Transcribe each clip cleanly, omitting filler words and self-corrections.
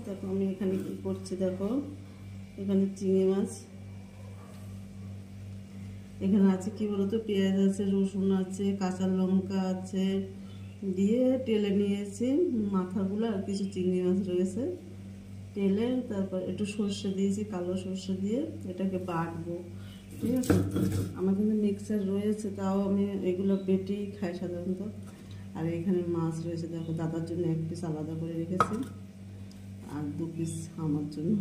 দেখো আমি এখানে কি করছি, দেখো এখানে চিংড়ি মাছ, এখানে আছে কি বলতো, পেঁয়াজ আছে, রসুন আছে, কাঁচা লঙ্কা আছে, দিয়ে টেলে নিয়েছি মাথাগুলো, আর কিছু চিংড়ি মাছ রয়েছে তেলে, তারপর একটু সর্ষে দিয়েছি, কালো সর্ষে দিয়ে এটাকে বাটবো, ঠিক আছে। আমার কিন্তু মিক্সার রয়েছে, তাও আমি এগুলো বেটেই খাই সাধারণত। আর এখানে মাছ রয়েছে, দেখো দাদার জন্য 1 পিস আলাদা করে রেখেছি আর 2 পিস আমার জন্য।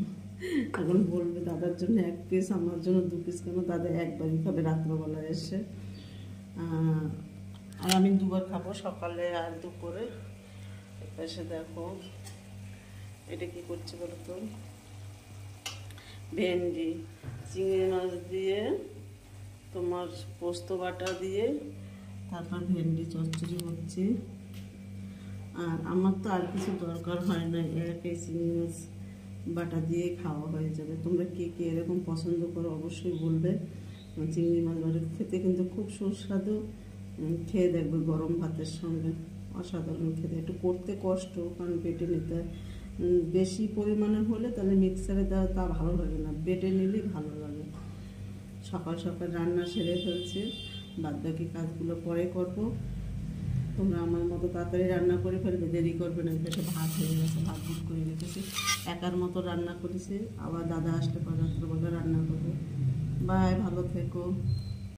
এখন বলবে দাদার জন্য 1 পিস, আমার জন্য 2 পিস কেন, দাদা একবারই খাবে রাত্রবেলা এসে, আর আমি 2 বার খাবো, সকালে আর দুপুরে। এসে দেখো এটা কি করছে বলো তো, ভেন্ডি চিংড়ি মাছ দিয়ে তোমার পোস্ত বাটা দিয়ে তারপর ভেন্ডি চচ্চড়ি হচ্ছে। আর আমার তো আর কিছু দরকার হয় না, এই চিংড়ি মাছ বাটা দিয়ে খাওয়া হয়ে যাবে। তোমরা কে কে এরকম পছন্দ করো অবশ্যই বলবে। চিংড়ি মাছ বাটা খেতে কিন্তু খুব সুস্বাদু, খেয়ে দেখবে গরম ভাতের সঙ্গে, অসাধারণ খেতে। একটু করতে কষ্ট, কারণ বেটে নিতে হয়, বেশি পরিমাণে হলে তাহলে মিক্সারে দেওয়া তা ভালো লাগে না, বেটে নিলেই ভালো লাগে। সকাল সকাল রান্না সেরে ফেলছি, বাদ বাকি কাজগুলো পরে করবো। তোমরা আমার মতো তাড়াতাড়ি রান্না করে ফেলবে, দেরি করবে না। এটা ভাত হয়ে গেছে, ভাত বুক করে রেখেছি, একার মতো রান্না করেছি, আবার দাদা আসলে পরে রাত্রেবেলা রান্না করবো। বাই, ভালো থেকো।